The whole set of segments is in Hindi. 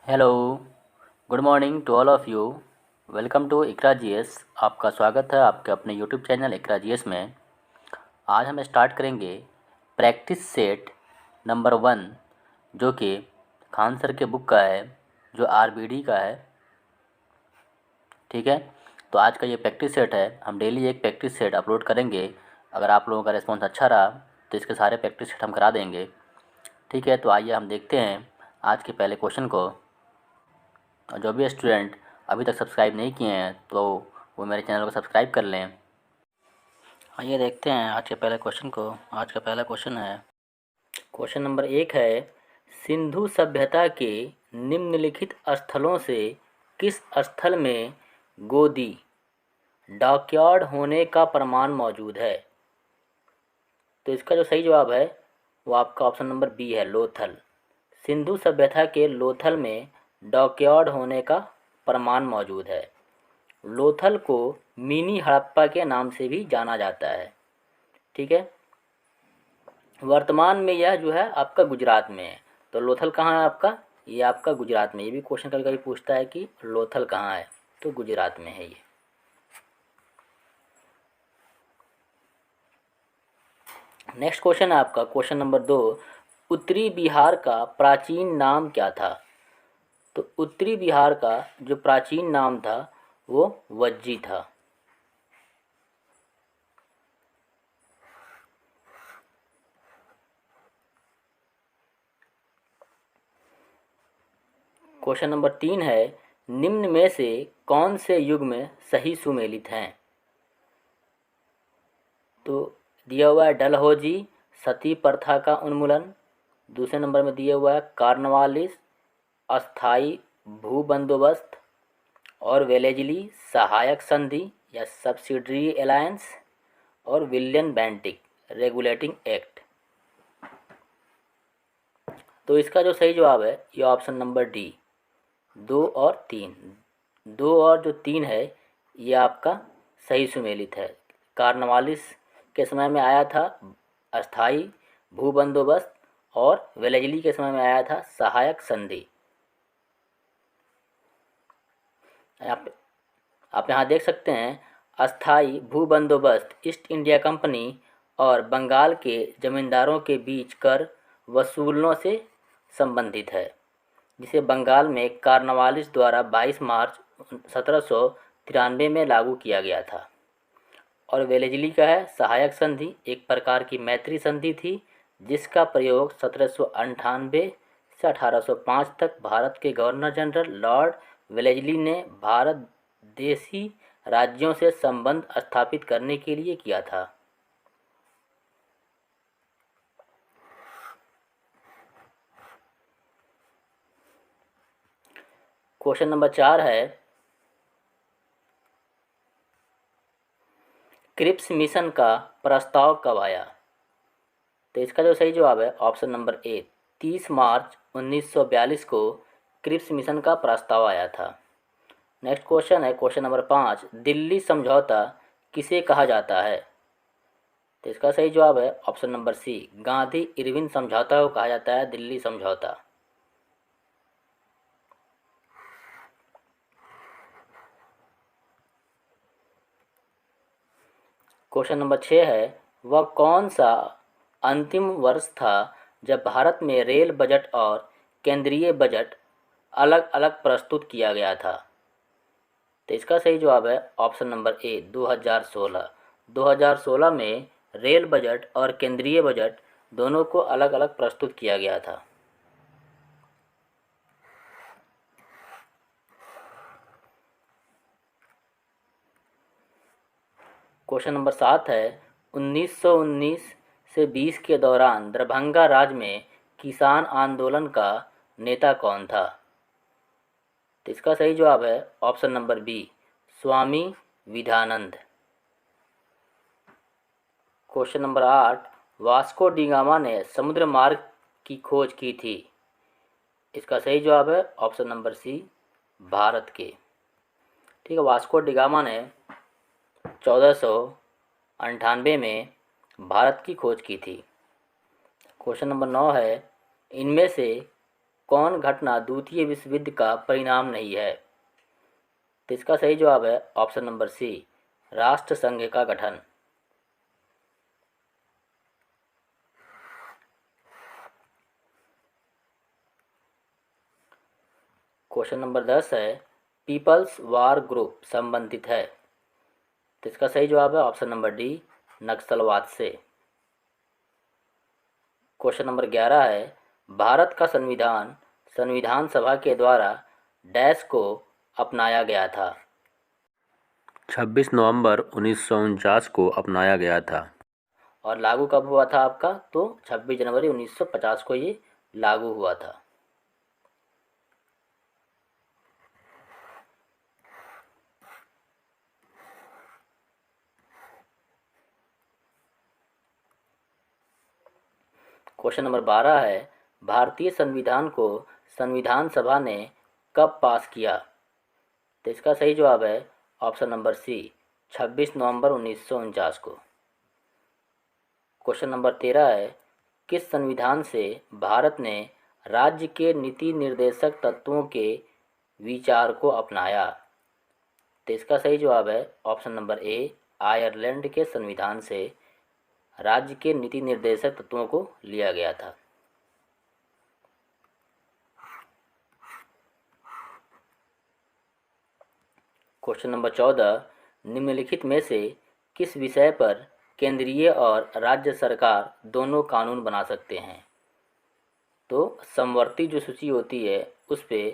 Hello, good morning to all of you. Welcome to Iqra GS. आपका स्वागत है आपके अपने यूट्यूब चैनल इकरा जीएस में। आज हम स्टार्ट करेंगे प्रैक्टिस सेट नंबर 1, जो कि खान सर के बुक का है, जो आरबीडी का है। ठीक है, तो आज का ये प्रैक्टिस सेट है। हम डेली एक प्रैक्टिस सेट अपलोड करेंगे। अगर आप लोगों का रिस्पॉन्स अच्छा रहा तो इसके सारे प्रैक्टिस सेट हम करा देंगे। ठीक है, तो आइए हम देखते हैं आज के पहले क्वेश्चन को। और जो भी स्टूडेंट अभी तक सब्सक्राइब नहीं किए हैं तो वो मेरे चैनल को सब्सक्राइब कर लें। आइए देखते हैं आज के पहले क्वेश्चन को। आज का पहला क्वेश्चन है, क्वेश्चन नंबर 1 है, सिंधु सभ्यता के निम्नलिखित स्थलों से किस स्थल में गोदी डॉकयार्ड होने का प्रमाण मौजूद है? तो इसका जो सही जवाब है वो आपका ऑप्शन नंबर बी है, लोथल। सिंधु सभ्यता के लोथल में डॉकयार्ड होने का प्रमाण मौजूद है। लोथल को मिनी हड़प्पा के नाम से भी जाना जाता है। ठीक है, वर्तमान में यह जो है आपका गुजरात में है। तो लोथल कहाँ है आपका? ये आपका गुजरात में। ये भी क्वेश्चन कभी कभी पूछता है कि लोथल कहाँ है, तो गुजरात में है ये। नेक्स्ट क्वेश्चन है आपका, क्वेश्चन नंबर 2, उत्तरी बिहार का प्राचीन नाम क्या था? तो उत्तरी बिहार का जो प्राचीन नाम था वो वज्जी था। क्वेश्चन नंबर 3 है, निम्न में से कौन से युग में सही सुमेलित हैं? तो दिया हुआ है डलहौजी, सती प्रथा का उन्मूलन। दूसरे नंबर में दिया हुआ है कार्नवालिस, अस्थाई भू बंदोबस्त, और वेलेजली सहायक संधि या सब्सिडरी अलायंस, और विलियम बेंटिक रेगुलेटिंग एक्ट। तो इसका जो सही जवाब है ये ऑप्शन नंबर डी, 2 और 3। 2 और जो 3 है ये आपका सही सुमेलित है। कार्नवालिस के समय में आया था अस्थाई भू बंदोबस्त, और वेलेजली के समय में आया था सहायक संधि। आप यहाँ देख सकते हैं, अस्थाई भू बंदोबस्त ईस्ट इंडिया कंपनी और बंगाल के जमींदारों के बीच कर वसूलने से संबंधित है, जिसे बंगाल में कार्नवालिस द्वारा 22 मार्च 1793 में लागू किया गया था। और वेलेजली का है सहायक संधि, एक प्रकार की मैत्री संधि थी, जिसका प्रयोग 1798 से 1805 तक भारत के गवर्नर जनरल लॉर्ड वेलेजली ने भारत देशी राज्यों से संबंध स्थापित करने के लिए किया था। क्वेश्चन नंबर 4 है, क्रिप्स मिशन का प्रस्ताव कब आया? तो इसका जो सही जवाब है ऑप्शन नंबर ए, 30 मार्च 1942 को क्रिप्स मिशन का प्रस्ताव आया था। नेक्स्ट क्वेश्चन है, क्वेश्चन नंबर 5, दिल्ली समझौता किसे कहा जाता है? तो इसका सही जवाब है option number C, Gandhi Irwin समझौता को कहा जाता है दिल्ली समझौता। क्वेश्चन नंबर 6 है, वह कौन सा अंतिम वर्ष था जब भारत में रेल बजट और केंद्रीय बजट अलग अलग प्रस्तुत किया गया था? तो इसका सही जवाब है ऑप्शन नंबर ए, 2016। 2016 में रेल बजट और केंद्रीय बजट दोनों को अलग अलग प्रस्तुत किया गया था। क्वेश्चन नंबर 7 है, 1919 से 20 के दौरान दरभंगा राज्य में किसान आंदोलन का नेता कौन था? तो इसका सही जवाब है option number B, Swami Vidhanand. Question number 8, Vasco da Gama ने समुद्र मार्ग की खोज की थी। इसका सही जवाब है ऑप्शन नंबर सी, भारत के। ठीक है, वास्को डी गामा ने 1498 में भारत की खोज की थी। क्वेश्चन नंबर 9 है, इनमें से कौन घटना द्वितीय विश्व युद्ध का परिणाम नहीं है? तो इसका सही जवाब है ऑप्शन नंबर सी, राष्ट्रसंघ का गठन। क्वेश्चन नंबर 10 है, पीपल्स वार ग्रुप संबंधित है? तो इसका सही जवाब है ऑप्शन नंबर डी, नक्सलवाद से। क्वेश्चन नंबर 11 है, भारत का संविधान संविधान सभा के द्वारा डैश को अपनाया गया था? 26 नवंबर 1949 को अपनाया गया था। और लागू कब हुआ था आपका? तो 26 जनवरी 1950 को ये लागू हुआ था। क्वेश्चन नंबर 12 है, भारतीय संविधान को संविधान सभा ने कब पास किया? तो इसका सही जवाब है ऑप्शन नंबर सी, 26 नवंबर 1949 को। क्वेश्चन नंबर 13 है, किस संविधान से भारत ने राज्य के नीति निर्देशक तत्वों के विचार को अपनाया? तो इसका सही जवाब है ऑप्शन नंबर ए, आयरलैंड के संविधान से राज्य के नीति निर्देशक तत्वों को लिया गया था। क्वेश्चन नंबर 14, निम्नलिखित में से किस विषय पर केंद्रीय और राज्य सरकार दोनों कानून बना सकते हैं? तो समवर्ती जो सूची होती है उस पे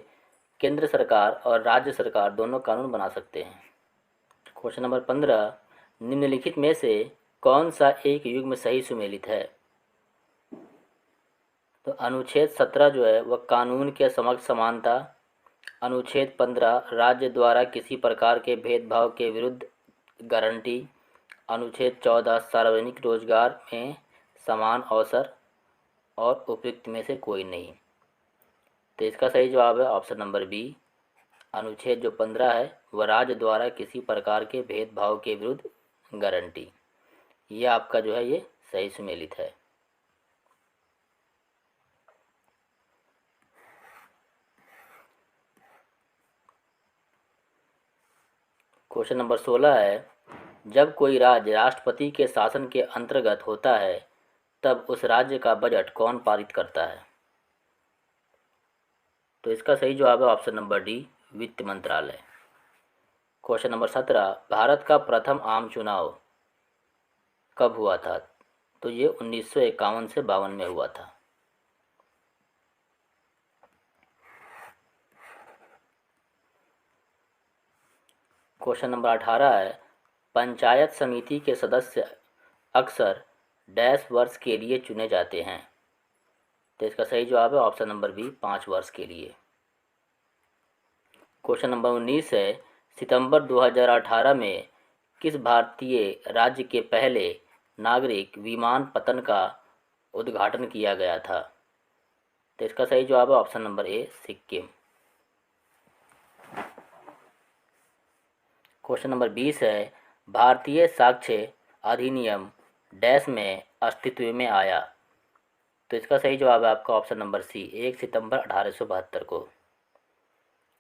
केंद्र सरकार और राज्य सरकार दोनों कानून बना सकते हैं। क्वेश्चन नंबर 15, निम्नलिखित में से कौन सा एक युग्म सही सुमेलित है? तो अनुच्छेद 17 जो है वह कानून के समक्ष समानता, अनुच्छेद 15 राज्य द्वारा किसी प्रकार के भेदभाव के विरुद्ध गारंटी, अनुच्छेद 14 सार्वजनिक रोजगार में समान अवसर और उपयुक्त में से कोई नहीं। तो इसका सही जवाब है ऑप्शन नंबर बी, अनुच्छेद जो 15 है वह राज्य द्वारा किसी प्रकार के भेदभाव के विरुद्ध गारंटी, यह आपका जो है ये सही सुमेलित है। क्वेश्चन नंबर 16 है, जब कोई राज्य राष्ट्रपति के शासन के अंतर्गत होता है तब उस राज्य का बजट कौन पारित करता है? तो इसका सही जवाब है ऑप्शन नंबर डी, वित्त मंत्रालय। क्वेश्चन नंबर 17, भारत का प्रथम आम चुनाव कब हुआ था? तो ये 1951 से 52 में हुआ था। क्वेश्चन नंबर 18 है, पंचायत समिति के सदस्य अक्सर डैश वर्ष के लिए चुने जाते हैं? तो इसका सही जवाब है ऑप्शन नंबर बी, 5 वर्ष के लिए। क्वेश्चन नंबर 19 है, सितंबर 2018 में किस भारतीय राज्य के पहले नागरिक विमान पतन का उद्घाटन किया गया था? तो इसका सही जवाब है option number A, Sikkim. Question number 20 है, भारतीय साक्ष्य अधिनियम डैश में अस्तित्व में आया? तो इसका सही जवाब है आपका ऑप्शन नंबर सी, 1 सितंबर 1872 को।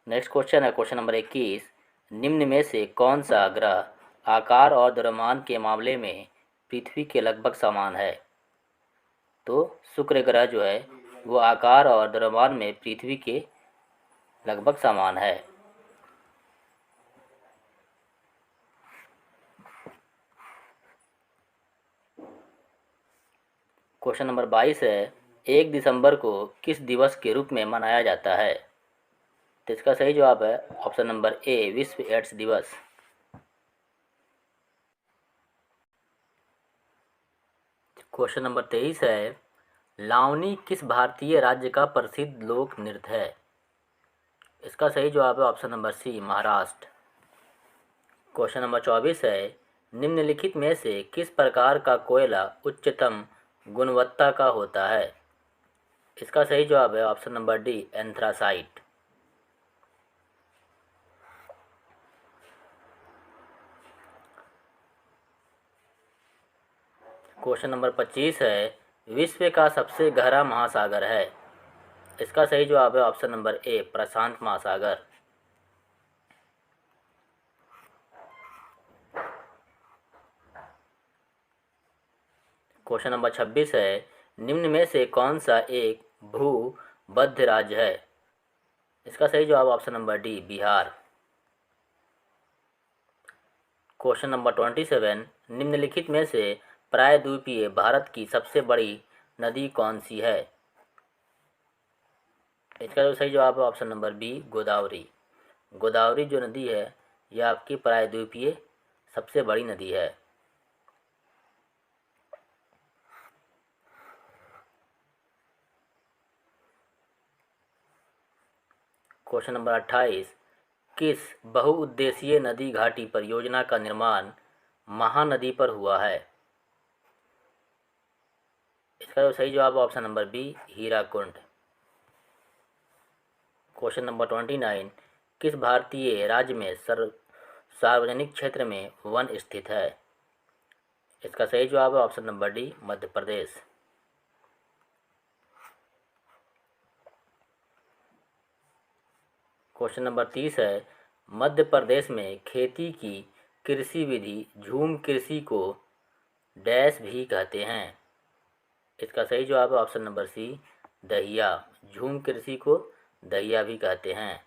नेक्स्ट क्वेश्चन है क्वेश्चन नंबर 21, निम्न में से कौन सा ग्रह आकार और द्रव्यमान के मामले में पृथ्वी के लगभग समान है? तो शुक्र ग्रह जो है वो आकार और द्रव्यमान में पृथ्वी के लगभग समान है। क्वेश्चन नंबर 22 है, 1 दिसंबर को किस दिवस के रूप में मनाया जाता है? तो इसका सही जवाब है ऑप्शन नंबर ए, विश्व एड्स दिवस। क्वेश्चन नंबर 23 है, लावनी किस भारतीय राज्य का प्रसिद्ध लोक नृत्य है? इसका सही जवाब है option number C, Maharashtra. Question number 24 है, निम्नलिखित में से किस प्रकार का कोयला उच्चतम गुणवत्ता का होता है? इसका सही जवाब है option number D, anthracite. Question number 25 है, विश्व का सबसे गहरा महासागर है? इसका सही जवाब है ऑप्शन नंबर ए, प्रशांत महासागर। क्वेश्चन नंबर 26 है, निम्न में से कौन सा एक भूमध्य राज्य है? इसका सही जवाब option number D, Bihar. Question number 27, निम्नलिखित में से प्रायद्वीपीय भारत की सबसे बड़ी नदी कौन सी है? इसका जो सही जवाब है option number B, Godavari. Godavari जो नदी है यह आपकी प्रायद्वीपीय सबसे बड़ी नदी है। क्वेश्चन नंबर 28, किस बहुउद्देशीय नदी घाटी परियोजना का निर्माण महानदी पर हुआ है? इसका जो सही जवाब है option number B, Hirakud. Question number 29, किस भारतीय राज्य में सार्वजनिक क्षेत्र में वन स्थित है? इसका सही जवाब है option number D, Madhya Pradesh. Question number 30 है, मध्य प्रदेश में खेती की कृषि विधि झूम कृषि को डैश भी कहते हैं? इसका सही जवाब है ऑप्शन नंबर सी, दहिया। झूम कृषि को दहिया भी कहते हैं।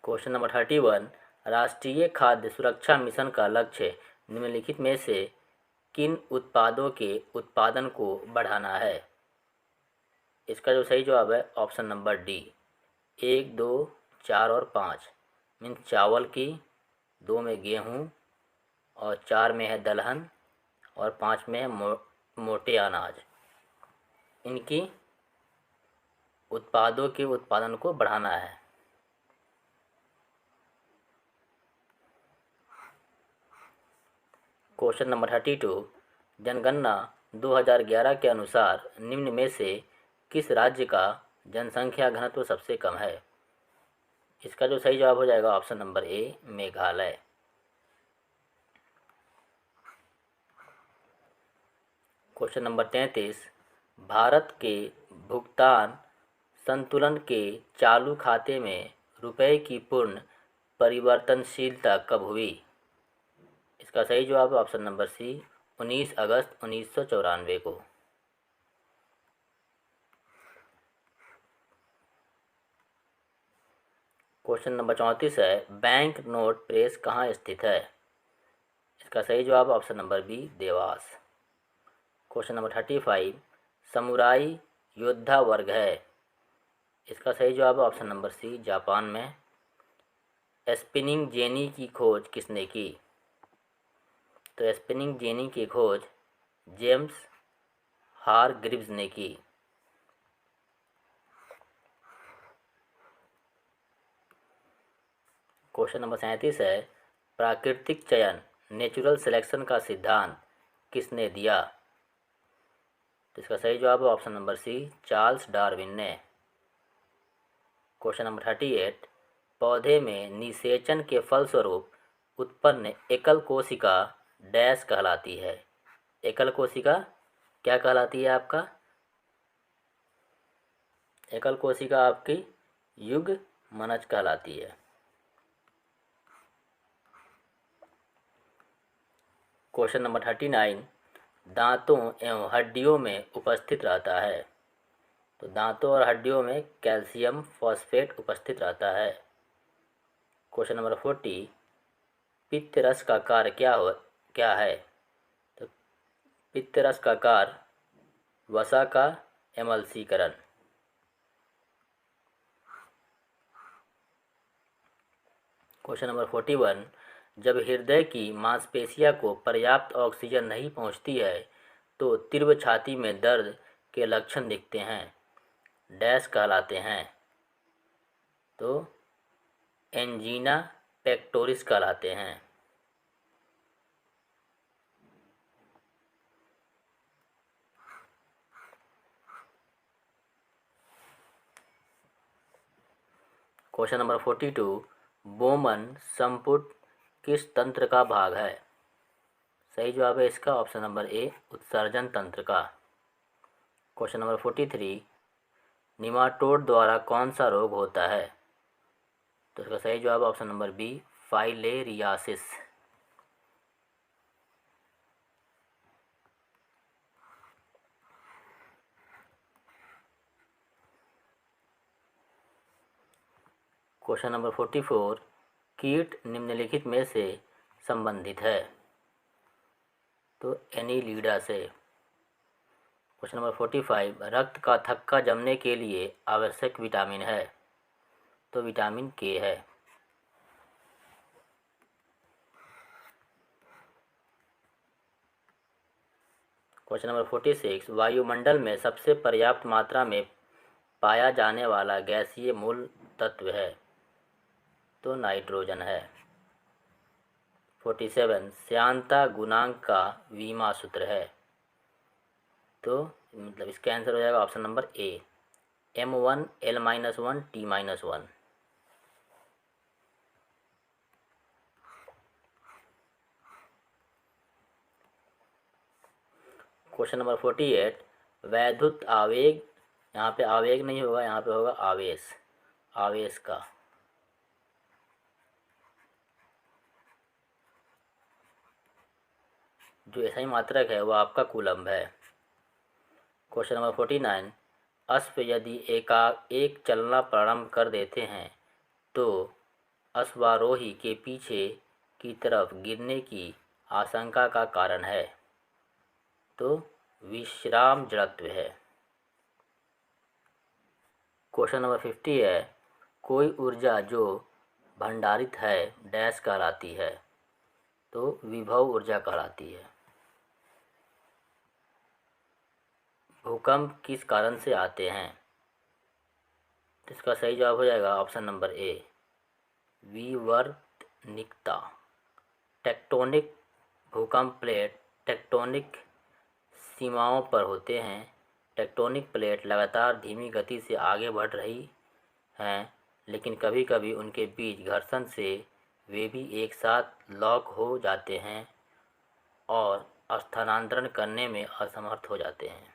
क्वेश्चन नंबर 31, राष्ट्रीय खाद्य सुरक्षा मिशन का लक्ष्य निम्नलिखित में से किन उत्पादों के उत्पादन को बढ़ाना है? इसका जो सही जवाब है ऑप्शन नंबर डी, 1, 2, 4 और 5। मीन चावल की, 2 में गेहूँ और 4 में है दलहन और 5 में है मोटे अनाज। इनकी उत्पादों के उत्पादन को बढ़ाना है। क्वेश्चन नंबर 32, जनगणना 2011 के अनुसार निम्न में से किस राज्य का जनसंख्या घनत्व सबसे कम है? इसका जो सही जवाब हो जाएगा option number A, Meghalaya. Question number 33, Bharat के भुगतान संतुलन के चालू खाते में रुपए की पूर्ण परिवर्तनशीलता कब हुई? इसका सही जवाब है ऑप्शन नंबर सी, 19 अगस्त 1994 को। क्वेश्चन नंबर 34 है, बैंक नोट प्रेस कहाँ स्थित है? इसका सही जवाब option number B, Dewas. Question number 35, samurai योद्धा वर्ग है? इसका सही जवाब है ऑप्शन नंबर सी, जापान में। स्पिनिंग जेनी की खोज किसने की? तो स्पिनिंग जेनी की खोज जेम्स हारग्रीव्स ने की। क्वेश्चन नंबर 37 है, प्राकृतिक चयन नेचुरल सिलेक्शन का सिद्धांत किसने दिया? तो इसका सही जवाब है option number C, Charles Darwin ने। क्वेश्चन नंबर 38, पौधे में निषेचन के फलस्वरूप उत्पन्न एकल कोशिका डैश कहलाती है? एकल कोशिका क्या कहलाती है आपका? एकल कोशिका आपकी युग्मनज कहलाती है। क्वेश्चन नंबर 39, दांतों एवं हड्डियों में उपस्थित रहता है? तो दांतों और हड्डियों में कैल्शियम फॉस्फेट उपस्थित रहता है। क्वेश्चन नंबर 40, पित्त रस का कार्य क्या है? तो पित्त रस का कार्य वसा का एमल्सीकरण। क्वेश्चन नंबर 41, जब हृदय की मांसपेशियों को पर्याप्त ऑक्सीजन नहीं पहुंचती है तो तीव्र छाती में दर्द के लक्षण दिखते हैं, डैश कहलाते हैं? तो एंजीना पेक्टोरिस कहलाते हैं। क्वेश्चन नंबर 42, बोमन संपुट किस तंत्र का भाग है? सही जवाब है इसका ऑप्शन नंबर ए, उत्सर्जन तंत्र का। क्वेश्चन नंबर 43, निमाटोड द्वारा कौन सा रोग होता है? तो इसका सही जवाब option number B, filariasis. Question number 44, कीट निम्नलिखित में से संबंधित है? तो एनीलिडा से। क्वेश्चन नंबर 45, रक्त का थक्का जमने के लिए आवश्यक विटामिन है? तो विटामिन के है। क्वेश्चन नंबर 46, वायुमंडल में सबसे पर्याप्त मात्रा में पाया जाने वाला गैसीय मूल तत्व है? तो नाइट्रोजन है। 47, श्यानता गुणांक का वीमा सूत्र है? तो मतलब इसका आंसर हो जाएगा option number A, M1 L-1 T-1। Question number 48, वैद्युत आवेग, यहाँ पे आवेग नहीं होगा, यहाँ पे होगा आवेश, आवेश का। जो ऐसा ही मात्रक है वो आपका कूलम्ब है। क्वेश्चन नंबर 49, अश्व यदि एक चलना प्रारंभ कर देते हैं तो अश्वारोही के पीछे की तरफ गिरने की आशंका का कारण है? तो विश्राम जड़त्व है। क्वेश्चन नंबर 50 है, कोई ऊर्जा जो भंडारित है डैश कहलाती है? तो विभव ऊर्जा कहलाती है। भूकंप किस कारण से आते हैं? तो इसका सही जवाब हो जाएगा ऑप्शन नंबर ए, विवर्तनिकता। टेक्टोनिक भूकंप प्लेट टेक्टोनिक सीमाओं पर होते हैं। टेक्टोनिक प्लेट लगातार धीमी गति से आगे बढ़ रही हैं, लेकिन कभी कभी उनके बीच घर्षण से वे भी एक साथ लॉक हो जाते हैं और स्थानांतरण करने में असमर्थ हो जाते हैं।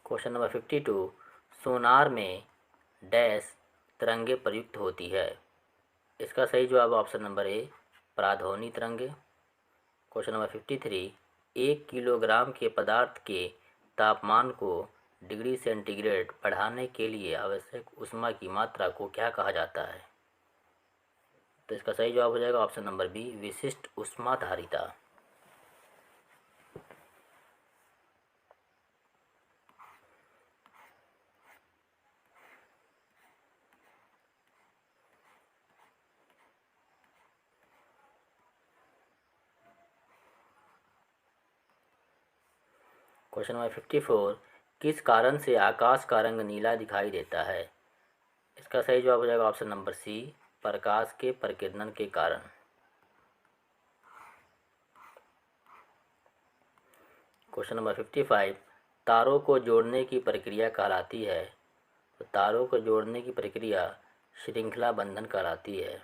क्वेश्चन नंबर 52, सोनार में डैश तरंगे प्रयुक्त होती है? इसका सही जवाब ऑप्शन नंबर ए, पराध्वनि तरंगे। क्वेश्चन नंबर 53, 1 किलोग्राम के पदार्थ के तापमान को डिग्री सेंटीग्रेड बढ़ाने के लिए आवश्यक ऊष्मा की मात्रा को क्या कहा जाता है? तो इसका सही जवाब हो जाएगा ऑप्शन नंबर बी, विशिष्ट ऊष्माधारिता। क्वेश्चन नंबर 54, किस कारण से आकाश का रंग नीला दिखाई देता है? इसका सही जवाब हो जाएगा ऑप्शन नंबर सी, प्रकाश के प्रकीर्णन के कारण। क्वेश्चन नंबर 55, तारों को जोड़ने की प्रक्रिया कहलाती है? तो तारों को जोड़ने की प्रक्रिया श्रृंखला बंधन कहलाती है।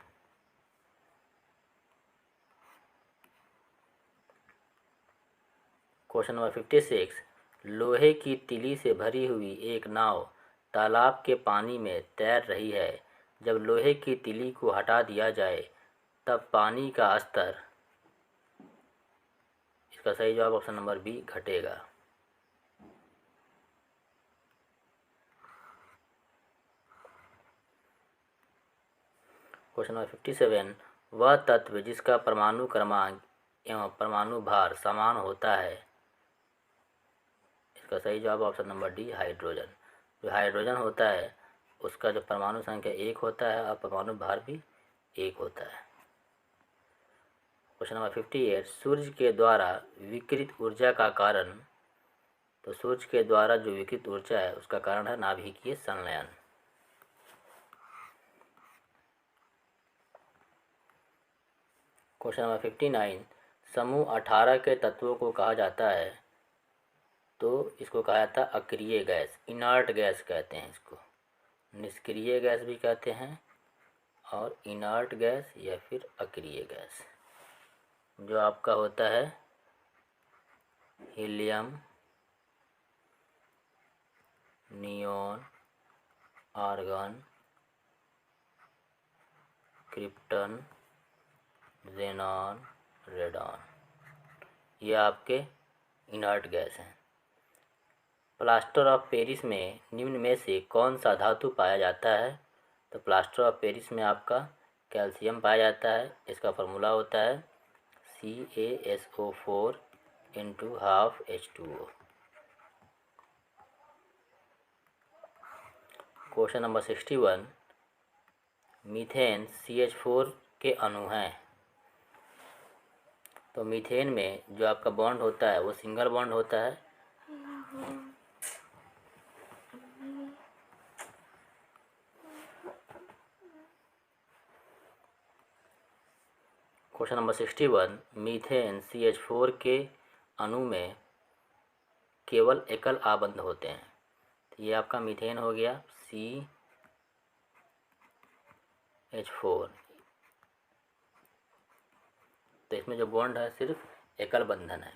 क्वेश्चन नंबर 56, लोहे की तीली से भरी हुई एक नाव तालाब के पानी में तैर रही है। जब लोहे की तीली को हटा दिया जाए तब पानी का स्तर, इसका सही जवाब ऑप्शन नंबर बी, घटेगा। क्वेश्चन नंबर 57, वह तत्व जिसका परमाणु क्रमांक एवं परमाणु भार समान होता है? इसका सही जवाब ऑप्शन नंबर डी, हाइड्रोजन। जो हाइड्रोजन होता है उसका जो परमाणु संख्या 1 होता है और परमाणु भार भी 1 होता है। क्वेश्चन नंबर 58, सूर्य के द्वारा विकिरित ऊर्जा का कारण? तो सूर्य के द्वारा जो विकिरित ऊर्जा है उसका कारण है नाभिकीय संलयन। क्वेश्चन नंबर 59, समूह 18 के तत्वों को कहा जाता है? तो इसको कहा जाता है अक्रिय गैस, इनर्ट गैस कहते हैं इसको। निष्क्रिय गैस भी कहते हैं, और इनर्ट गैस या फिर अक्रिय गैस। जो आपका होता है helium, neon, argon, krypton, xenon, radon, ये आपके इनर्ट गैस हैं। प्लास्टर ऑफ पेरिस में निम्न में से कौन सा धातु पाया जाता है? तो प्लास्टर ऑफ पेरिस में आपका कैल्शियम पाया जाता है। इसका फार्मूला होता है CaSO4 into half H2O। Question number 61, methane CH4 के अणु हैं। तो मीथेन में जो आपका बॉन्ड होता है वो सिंगल बॉन्ड होता है। क्वेश्चन नंबर 61, मीथेन CH4 के अणु में केवल एकल आबंध होते हैं। तो ये आपका मीथेन हो गया CH4। तो इसमें जो बॉन्ड है सिर्फ एकल बंधन है।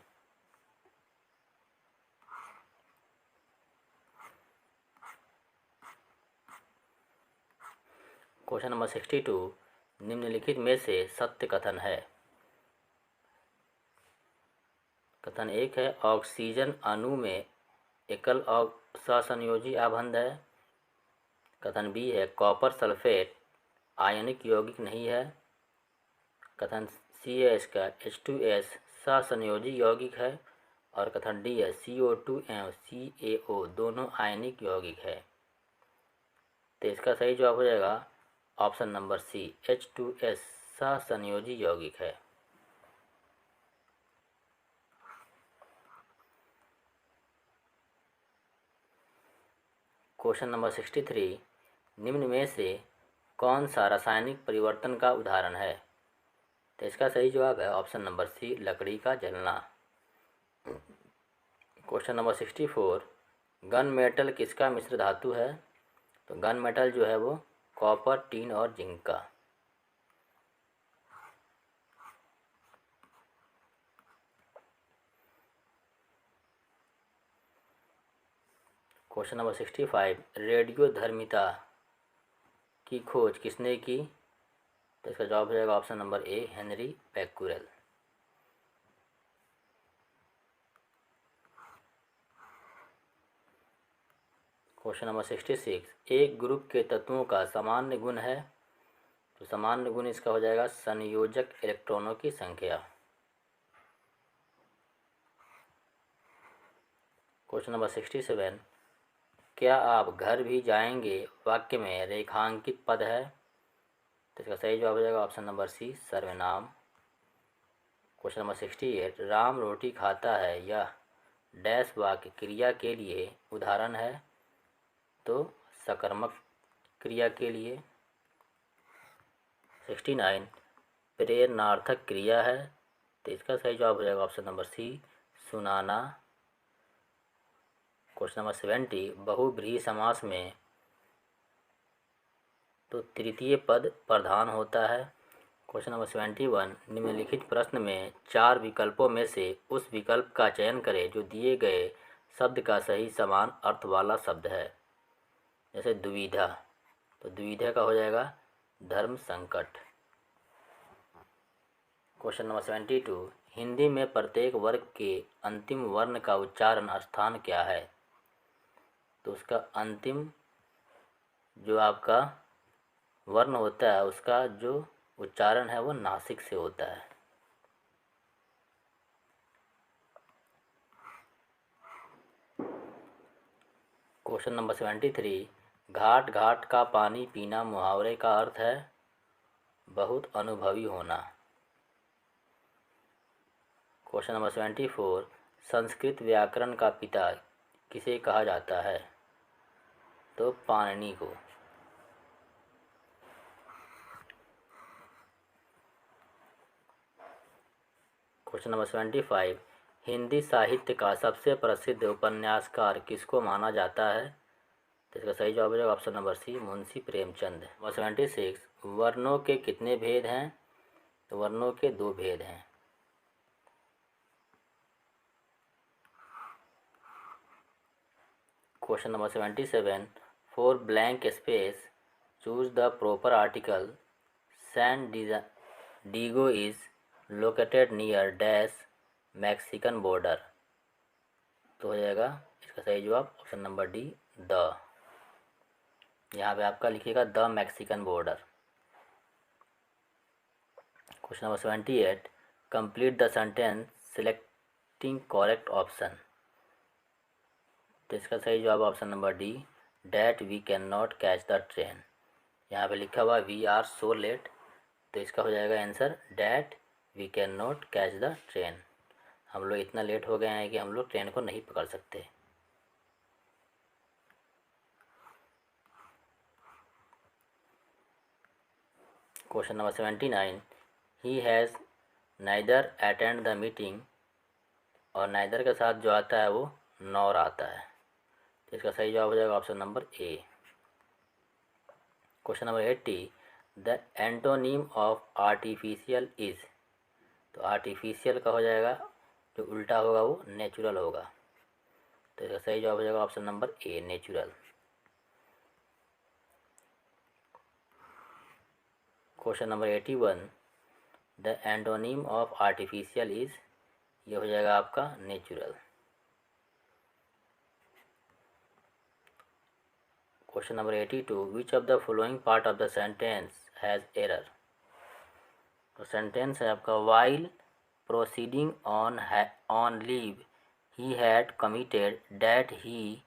क्वेश्चन नंबर 62, निम्नलिखित में से सत्य कथन है। कथन 1 है ऑक्सीजन अणु में एकल सहसंयोजी आबंध है। कथन बी है कॉपर सल्फेट आयनिक यौगिक नहीं है। कथन सी है इसका H2S सहसंयोजी यौगिक है। और कथन डी है CO2 एवं CaO दोनों आयनिक यौगिक है। तो इसका सही जवाब हो जाएगा ऑप्शन नंबर सी, H2S सहसंयोजी यौगिक है। क्वेश्चन नंबर 63, निम्न में से कौन सा रासायनिक परिवर्तन का उदाहरण है? तो इसका सही जवाब है ऑप्शन नंबर सी, लकड़ी का जलना। क्वेश्चन नंबर 64, गन मेटल किसका मिश्र धातु है? तो गन मेटल जो है वो कॉपर, टीन और जिंक का। क्वेश्चन नंबर 65, रेडियोधर्मिता की खोज किसने की? तो इसका जवाब हो जाएगा option number A, Henri Becquerel. Question number 66, एक ग्रुप के तत्वों का सामान्य गुण है। तो सामान्य गुण इसका हो जाएगा संयोजक इलेक्ट्रॉनों की संख्या। क्वेश्चन नंबर 67, क्या आप घर भी जाएंगे वाक्य में रेखांकित पद है? तो इसका सही जवाब हो जाएगा ऑप्शन नंबर सी, सर्वनाम। क्वेश्चन नंबर 68, राम रोटी खाता है यह डैश वाक्य क्रिया के लिए उदाहरण है। तो सकर्मक क्रिया के लिए। 69, प्रेरणार्थक क्रिया है। तो इसका सही जवाब हो जाएगा ऑप्शन नंबर सी, सुनाना। क्वेश्चन नंबर 70, बहुब्रीहि समास में तो तृतीय पद प्रधान होता है। क्वेश्चन नंबर 71, निम्नलिखित प्रश्न में 4 विकल्पों में से उस विकल्प का चयन करें जो दिए गए शब्द का सही समान अर्थ वाला शब्द है। जैसे दुविधा, तो दुविधा का हो जाएगा धर्म संकट। क्वेश्चन नंबर 72, हिंदी में प्रत्येक वर्ग के अंतिम वर्ण का उच्चारण स्थान क्या है? तो उसका अंतिम जो आपका वर्ण होता है उसका जो उच्चारण है वो नासिक से होता है। क्वेश्चन नंबर 73, घाट घाट का पानी पीना मुहावरे का अर्थ है बहुत अनुभवी होना। क्वेश्चन नंबर 74, संस्कृत व्याकरण का पिता किसे कहा जाता है? तो पाणिनि को। क्वेश्चन नंबर 75, हिंदी साहित्य का सबसे प्रसिद्ध उपन्यासकार किसको माना जाता है? तो इसका सही जवाब हो जाएगा option number C, Munshi Premchand. Number 76, वर्णों के कितने भेद हैं? तो वर्णों के 2 भेद हैं। Question number 77, for blank space choose the proper article. San Diego is located near dash Mexican border. तो हो जाएगा इसका सही जवाब ऑप्शन नंबर डी, द। यहाँ पे आपका लिखिएगा the Mexican border. Question number 78, complete the sentence selecting correct option. तो इसका सही जवाब option number D, that we can not catch the train. यहाँ पे लिखा हुआ वी आर सो लेट, तो इसका हो जाएगा answer that we can not catch the train. हम लोग इतना लेट हो गए हैं कि हम लोग ट्रेन को नहीं पकड़ सकते। Question number 79, he has neither attend the meeting, और नाइदर के साथ जो आता है वो नॉर आता है। तो इसका सही जवाब हो जाएगा option number A. Question number 80, the antonym of artificial is. तो आर्टिफिशियल का हो जाएगा जो उल्टा होगा वो नेचुरल होगा। तो इसका सही जवाब हो जाएगा option number A, natural. Question number 81, the antonym of artificial is, ये हो जाएगा आपका natural. Question number 82, which of the following part of the sentence has error. तो सेंटेंस है आपका while proceeding on leave he had committed that he,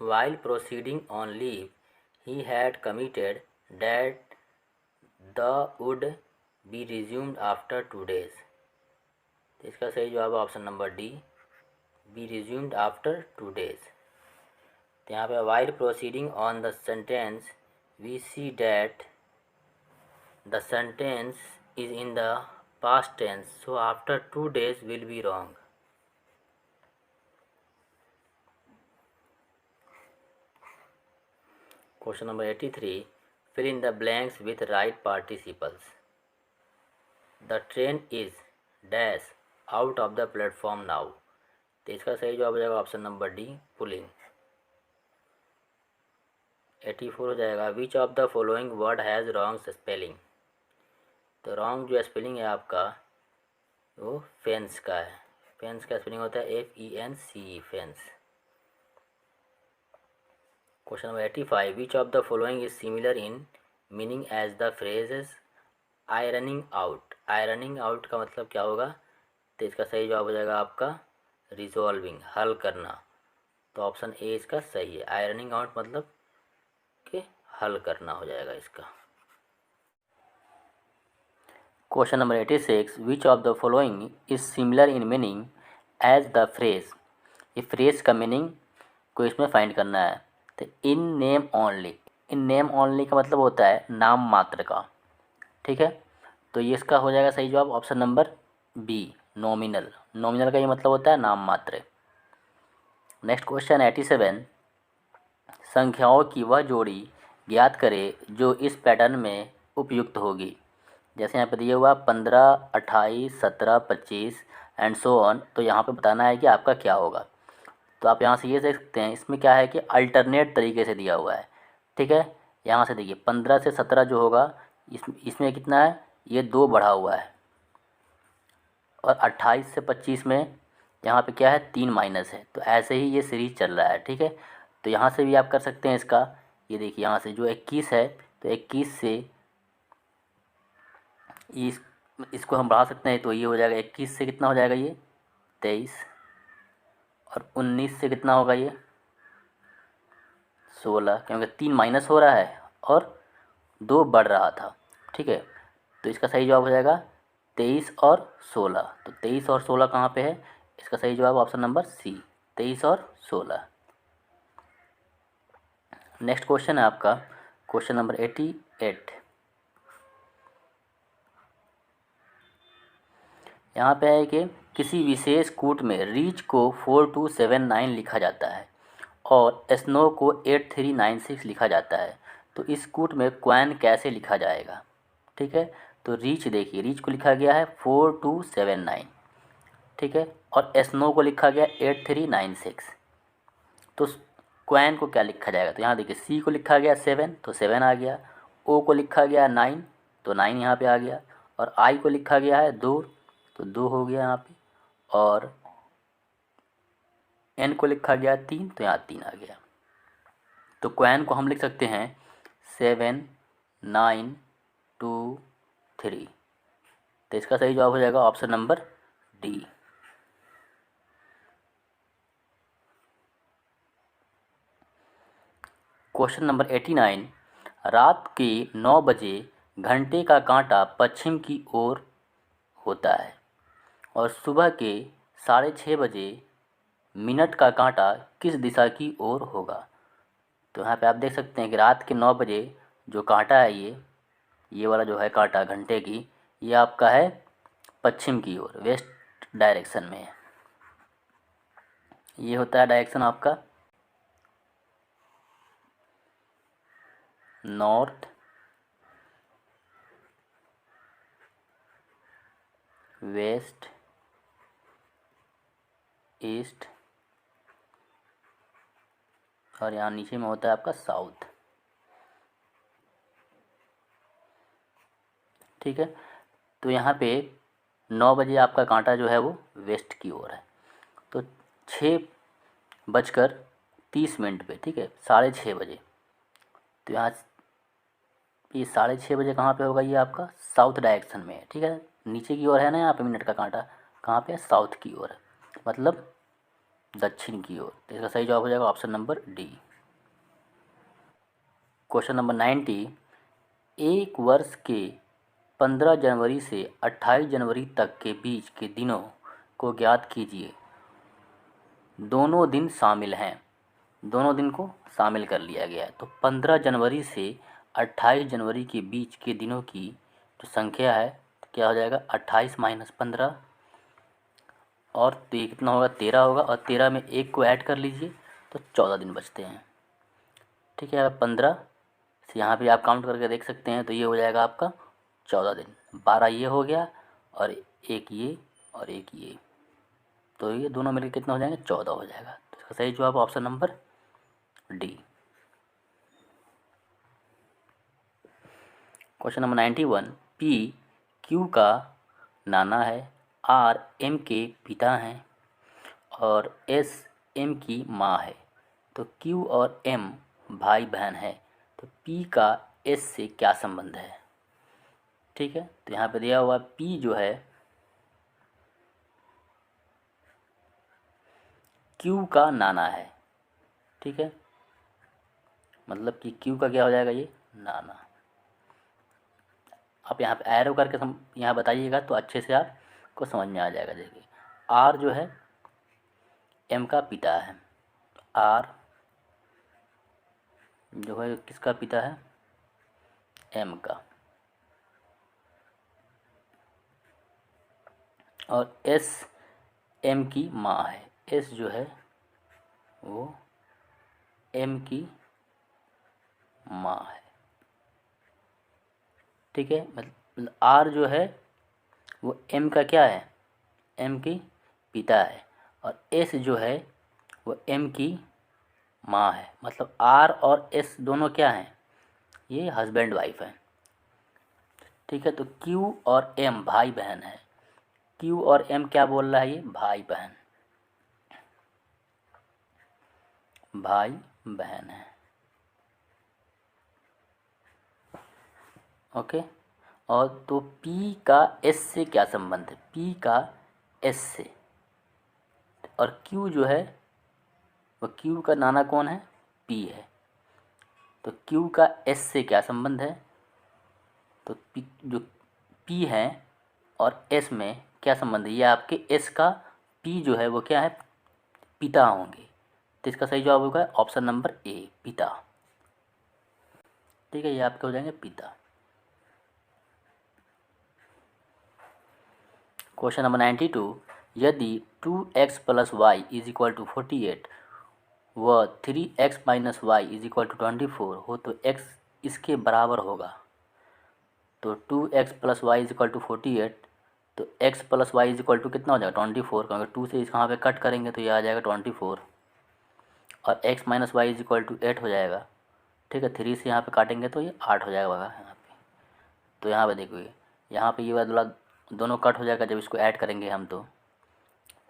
while proceeding on leave he had committed that the would be resumed after 2 days। तो इसका सही जवाब है option number D, be resumed after 2 days। तो यहाँ पे while proceeding on the sentence we see that the sentence is in the past tense, so after 2 days will be wrong। Question number 83, fill in the blanks with right participles. The train is dash out of the platform now. तो इसका सही जवाब हो जाएगा ऑप्शन नंबर डी, पुलिंग। 84 हो जाएगा, विच of the following word has wrong spelling. तो रॉन्ग जो स्पेलिंग है आपका वो फेंस का है। फेंस का स्पेलिंग होता है FENCE, fence. Question number 85, which of the following is similar in meaning as the phrases ironing out. Ironing out का मतलब क्या होगा? तो इसका सही जवाब हो जाएगा आपका रिजॉल्विंग, हल करना। तो ऑप्शन ए इसका सही है। आयरनिंग आउट मतलब कि हल करना हो जाएगा इसका। Question number 86, which of the following is similar in meaning as the phrase. ये फ्रेज का मीनिंग को इसमें फाइंड करना है। तो in name only, in name only का मतलब होता है नाम मात्र का, ठीक है। तो ये इसका हो जाएगा सही जवाब option number B, nominal. Nominal का ये मतलब होता है नाम मात्र। नेक्स्ट क्वेश्चन 87, संख्याओं की वह जोड़ी ज्ञात करें जो इस पैटर्न में उपयुक्त होगी। जैसे यहाँ पर दिया हुआ 15, 28, 17, 25 एंड सो ऑन। तो यहाँ पे बताना है कि आपका क्या होगा। तो आप यहाँ से ये देख सकते हैं, इसमें क्या है कि अल्टरनेट तरीके से दिया हुआ है, ठीक है। यहाँ से देखिए 15 से 17 जो होगा इसमें कितना है, ये 2 बढ़ा हुआ है। और 28 से 25 में यहाँ पे क्या है, 3 माइनस है। तो ऐसे ही ये सीरीज चल रहा है, ठीक है। तो यहाँ से भी आप कर सकते हैं इसका। ये देखिए यहाँ से जो 21 है, तो 21 से इसको हम बढ़ा सकते हैं। तो ये हो जाएगा 21 से कितना हो जाएगा, ये 23। और 19 से कितना होगा, ये 16, क्योंकि 3 माइनस हो रहा है और 2 बढ़ रहा था, ठीक है। तो इसका सही जवाब हो जाएगा 23 और 16। तो 23 और 16 कहाँ पे है? इसका सही जवाब ऑप्शन नंबर सी, 23 और 16। नेक्स्ट क्वेश्चन है आपका क्वेश्चन नंबर 88। यहाँ पे है कि किसी विशेष कूट में रीच को 4279 लिखा जाता है और स्नो को 8396 लिखा जाता है, तो इस कूट में क्वैन कैसे लिखा जाएगा? ठीक है, तो रीच देखिए, रीच को लिखा गया है 4279, ठीक है, और स्नो को लिखा गया 8396। तो क्वैन को क्या लिखा जाएगा? तो यहाँ देखिए, सी को लिखा गया 7, तो 7 आ गया। ओ को लिखा गया 9, तो 9 यहाँ पे आ गया। और आई को लिखा गया है 2, तो 2 हो गया यहाँ पे। और एन को लिखा गया 3, तो यहाँ 3 आ गया। तो क्वैन को हम लिख सकते हैं 7 9 2 3। तो इसका सही जवाब हो जाएगा option number D. Question number 89, रात के 9 बजे घंटे का कांटा पश्चिम की ओर होता है और सुबह के 6:30 बजे मिनट का कांटा किस दिशा की ओर होगा? तो यहाँ पे आप देख सकते हैं कि रात के 9 बजे जो कांटा है, ये वाला जो है कांटा घंटे की, ये आपका है पश्चिम की ओर, वेस्ट डायरेक्शन में है। ये होता है डायरेक्शन आपका नॉर्थ, वेस्ट, ईस्ट, और यहाँ नीचे में होता है आपका साउथ। ठीक है, तो यहाँ पे 9 बजे आपका कांटा जो है वो वेस्ट की ओर है। तो 6:30 पे, ठीक है, 6:30 बजे, तो यहाँ ये 6:30 बजे कहाँ पे होगा? ये आपका साउथ डायरेक्शन में है। ठीक है, नीचे की ओर है ना, यहाँ पे मिनट का कांटा कहाँ पे है? साउथ की ओर है, मतलब दक्षिण की ओर। तो इसका सही जवाब हो जाएगा option number D. Question number 90, एक वर्ष के 15 जनवरी से 28 जनवरी तक के बीच के दिनों को ज्ञात कीजिए। दोनों दिन शामिल हैं, दोनों दिन को शामिल कर लिया गया है। तो 15 जनवरी से 28 जनवरी के बीच के दिनों की जो संख्या है, क्या हो जाएगा? 28 माइनस 15, और तो ये कितना होगा? 13 होगा, और 13 में 1 को ऐड कर लीजिए तो 14 दिन बचते हैं। ठीक है, 15 से यहाँ पे आप काउंट करके देख सकते हैं, तो ये हो जाएगा आपका 14 दिन। 12 ये हो गया, और एक ये, और एक ये, तो ये दोनों मिलकर कितना हो जाएंगे? 14 हो जाएगा। तो इसका सही जवाब option number D. Question number 91, P Q का नाना है, आर एम के पिता हैं और एस एम की माँ है। तो क्यू और एम भाई बहन है, तो पी का एस से क्या संबंध है? ठीक है, तो यहाँ पे दिया हुआ पी जो है क्यू का नाना है। ठीक है, मतलब कि क्यू का क्या हो जाएगा? ये नाना। आप यहाँ पे एरो करके यहाँ बताइएगा तो अच्छे से आपको समझ में आ जाएगा। देखिए, आर जो है एम का पिता है, आर जो है किसका पिता है? एम का। और एस एम की माँ है, एस जो है वो एम की माँ है। ठीक है, मतलब आर जो है वो एम का क्या है? एम की पिता है, और एस जो है वो एम की माँ है। मतलब आर और एस दोनों क्या हैं? ये हस्बैंड वाइफ हैं। ठीक है, तो क्यू और एम भाई बहन है। क्यू और एम क्या बोल रहा है? ये भाई बहन, भाई बहन है। ओके, और तो पी का एस से क्या संबंध है? पी का एस से, और क्यू जो है वो क्यू का नाना कौन है? पी है। तो क्यू का एस से क्या संबंध है? तो पी जो पी है और एस में क्या संबंध है? ये आपके एस का पी जो है वो क्या है? पिता होंगे। तो इसका सही जवाब होगा ऑप्शन नंबर ए, पिता। ठीक है, ये आपके हो जाएंगे पिता। क्वेश्चन नंबर 92, यदि 2x plus Y is equal to 48 व 3x minus Y is equal to 24 हो तो x इसके बराबर होगा। तो 2x plus Y is equal to 48, तो x plus Y is equal to कितना हो जाएगा 24, क्योंकि 2 से यहाँ पे कट करेंगे तो ये आ जाएगा 24 और x minus Y is equal to 8 हो जाएगा। ठीक है, 3 से यहाँ पे काटेंगे तो ये 8 हो जाएगा बघा यहाँ पे। तो यहाँ पे देखिए यहाँ पे ये वाला दोनों कट हो जाएगा जब इसको ऐड करेंगे हम तो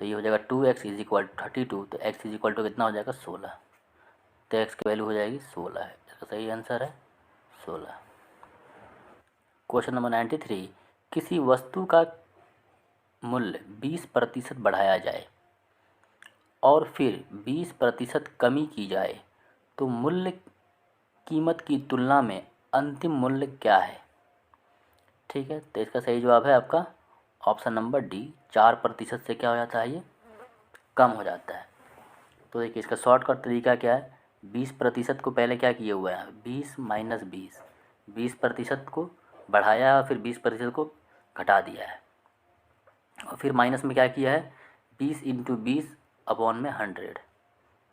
ये हो जाएगा 2x इज इक्वल टू 32, तो x इज इक्वल टू कितना हो जाएगा 16। तो x की वैल्यू हो जाएगी 16 है। इसका सही आंसर है 16। क्वेश्चन नंबर 93, किसी वस्तु का मूल्य 20% बढ़ाया जाए और फिर 20% कमी की जाए तो मूल्य कीमत की तुलना में अंतिम मूल्य क्या है। ठीक है, तो इसका सही जवाब है आपका ऑप्शन नंबर डी, 4% से क्या हो जाता है ये कम हो जाता है। तो देखिए इसका शॉर्टकट तरीका क्या है, 20% को पहले क्या किया हुआ है 20 माइनस 20, 20% को बढ़ाया और फिर 20% को घटा दिया है और फिर माइनस में क्या किया है 20 इंटू 20 अपॉन में 100।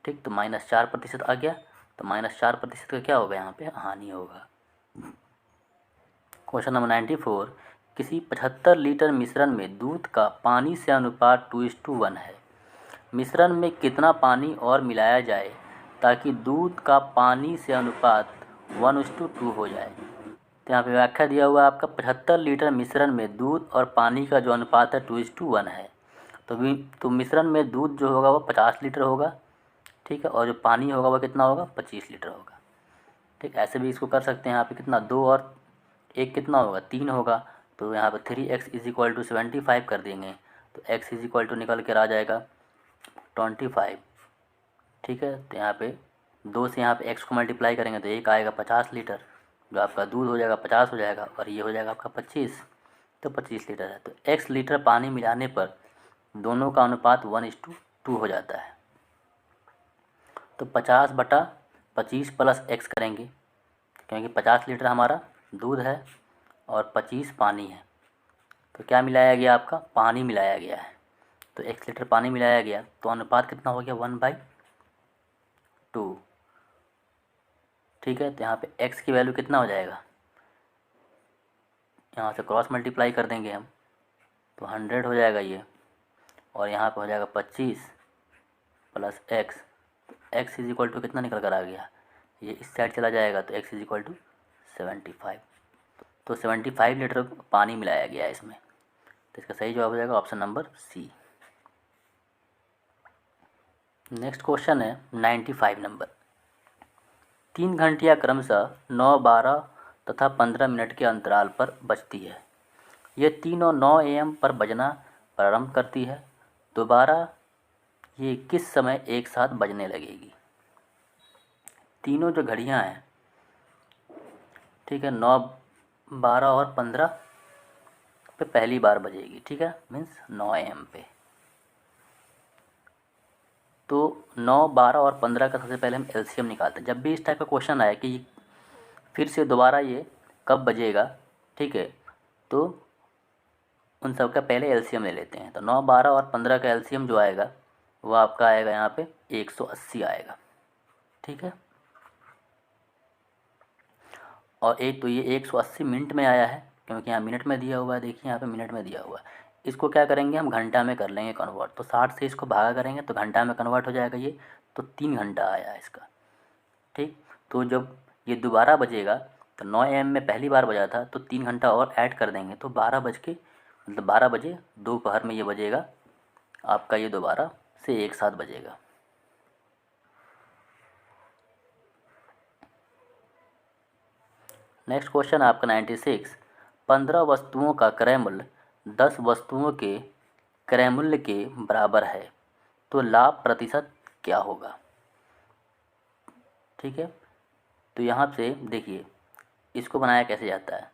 ठीक, तो -4% आ गया, तो -4% का क्या होगा यहाँ पे हानि होगा। क्वेश्चन नंबर 94, किसी 75 लीटर मिश्रण में दूध का पानी से अनुपात 2:1 है। मिश्रण में कितना पानी और मिलाया जाए ताकि दूध का पानी से अनुपात 1:2 हो जाए। तो यहाँ पे व्याख्या दिया हुआ है आपका 75 लीटर मिश्रण में दूध और पानी का जो अनुपात है 2:1 है। तो मिश्रण में दूध जो होगा वो 50 लीटर होगा। ठीक है, और जो पानी होगा वो कितना होगा 25 लीटर होगा। ठीक, ऐसे भी इसको कर सकते हैं। यहाँ पे कितना 2 और 1 कितना होगा 3 होगा, तो यहाँ पर 3x इज इक्वल टू 75 कर देंगे तो x इज इक्वल टू निकल कर आ जाएगा 25। ठीक है, तो यहाँ पे 2 से यहाँ पे x को मल्टीप्लाई करेंगे तो 1 आएगा 50 लीटर, जो आपका दूध हो जाएगा 50 हो जाएगा और ये हो जाएगा आपका 25, तो 25 लीटर है। तो x लीटर पानी मिलाने पर दोनों का अनुपात 1:2 हो जाता है। तो 50/25 प्लस x करेंगे, क्योंकि 50 लीटर हमारा दूध है और 25 पानी है, तो क्या मिलाया गया आपका पानी मिलाया गया है। तो 1 लीटर पानी मिलाया गया तो अनुपात कितना हो गया 1/2। ठीक है, तो यहाँ पे x की वैल्यू कितना हो जाएगा, यहाँ से क्रॉस मल्टीप्लाई कर देंगे हम तो 100 हो जाएगा ये, और यहाँ पे हो जाएगा 25 प्लस x। तो x इज इक्वल टू कितना निकल कर आ गया, ये इस साइड चला जाएगा तो x इज इक्वल टू 75। तो 75 लीटर पानी मिलाया गया है इसमें, तो इसका सही जवाब हो जाएगा option number C. Next question है 95 नंबर, 3 घंटियाँ क्रमशः 9, 12 तथा 15 मिनट के अंतराल पर बजती है। ये तीनों 9 AM पर बजना प्रारंभ करती है। दोबारा ये किस समय एक साथ बजने लगेगी। तीनों जो घड़ियाँ हैं, ठीक है, 9, 12 और 15 पे पहली बार बजेगी। ठीक है, मीन्स 9 AM पे। तो 9, 12 और 15 का सबसे पहले हम LCM निकालते हैं। जब भी इस टाइप का क्वेश्चन आए कि फिर से दोबारा ये कब बजेगा, ठीक है, तो उन सब का पहले LCM ले लेते हैं। तो 9, 12 और 15 का LCM जो आएगा वो आपका आएगा यहाँ पे 180 आएगा। ठीक है, और एक तो ये 180 मिनट में आया है, क्योंकि यहाँ मिनट में दिया हुआ है। देखिए यहाँ पे मिनट में दिया हुआ है। इसको क्या करेंगे हम घंटा में कर लेंगे कन्वर्ट। तो 60 से इसको भागा करेंगे तो घंटा में कन्वर्ट हो जाएगा ये, तो 3 घंटा आया है इसका। ठीक, तो जब ये दोबारा बजेगा तो 9 AM में पहली बार बजा था, तो 3 घंटा और ऐड कर देंगे तो 12 बजे दोपहर में ये बजेगा आपका, ये दोबारा से एक साथ बजेगा। नेक्स्ट क्वेश्चन आपका 96, 15 वस्तुओं का क्रय मूल्य 10 वस्तुओं के क्रय मूल्य के बराबर है, तो लाभ प्रतिशत क्या होगा। ठीक है, तो यहाँ से देखिए इसको बनाया कैसे जाता है।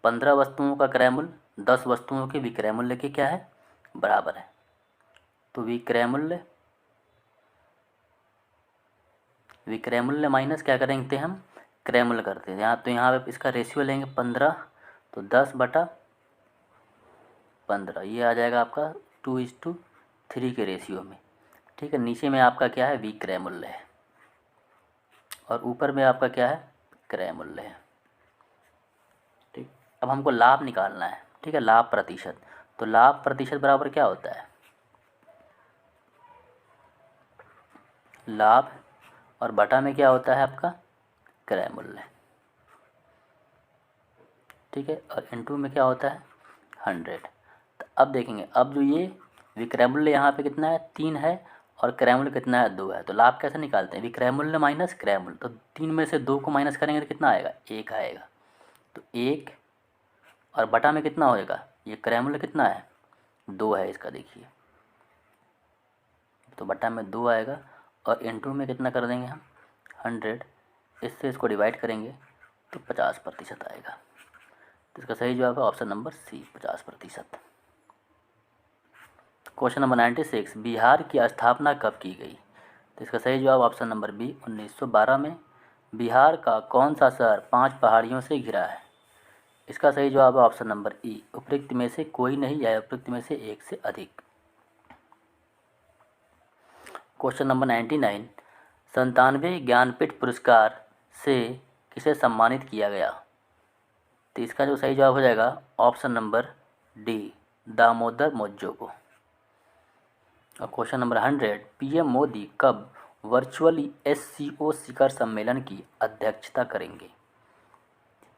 15 वस्तुओं का क्रय मूल्य 10 वस्तुओं के विक्रय मूल्य के क्या है बराबर है। तो विक्रय मूल्य माइनस क्या करेंगे हम क्रय मूल्य करते हैं। यहाँ तो यहाँ पे इसका रेशियो लेंगे 15, तो 10/15 ये आ जाएगा आपका 2:3 के रेशियो में। ठीक है, नीचे में आपका क्या है, वीक क्रय मूल्य है और ऊपर में आपका क्या है, क्रय मूल्य है। ठीक, अब हमको लाभ निकालना है। ठीक है, लाभ प्रतिशत। तो लाभ प्रतिशत बराबर क्या होता है, लाभ और बटा में क्या होता है आपका, क्रय मूल्य। ठीक है, और इनटू में क्या होता है, 100। तो अब देखेंगे, अब जो ये विक्रय मूल्य यहाँ पे कितना है, 3 है और क्रय मूल्य कितना है, 2 है। तो लाभ कैसे निकालते हैं, विक्रय मूल्य माइनस क्रय मूल्य। तो 3 में से 2 को माइनस करेंगे तो कितना आएगा, 1 आएगा। तो 1 और बटा में कितना होएगा, ये क्रय मूल्य कितना है, 2 है इसका, देखिए। तो बटा में 2 आएगा और इनटू में कितना कर देंगे हम, 100। इससे इसको डिवाइड करेंगे तो 50% आएगा। तो इसका सही जवाब है option number C, 50%। Question number 96, Bihar की स्थापना कब की गई। तो इसका सही जवाब ऑप्शन नंबर बी, 1912 में। बिहार का कौन सा शहर 5 पहाड़ियों से घिरा है। इसका सही जवाब है ऑप्शन नंबर ई, उपरोक्त में से कोई नहीं या उपरोक्त में से एक से अधिक। क्वेश्चन नंबर 99, 97वें ज्ञानपीठ पुरस्कार से किसे सम्मानित किया गया। तो इसका जो सही जवाब हो जाएगा option number D, Damodar Maurya को। और क्वेश्चन नंबर 100, पीएम मोदी कब वर्चुअली एससीओ शिखर सम्मेलन की अध्यक्षता करेंगे।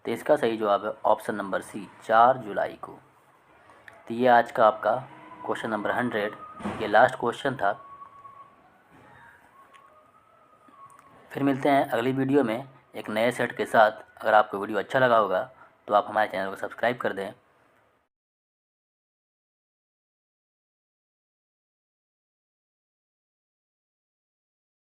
तो इसका सही जवाब है ऑप्शन नंबर सी, 4 जुलाई को। तो ये आज का आपका क्वेश्चन नंबर 100, ये लास्ट क्वेश्चन था। फिर मिलते हैं अगली वीडियो में एक नए सेट के साथ। अगर आपको वीडियो अच्छा लगा होगा तो आप हमारे चैनल को सब्सक्राइब कर दें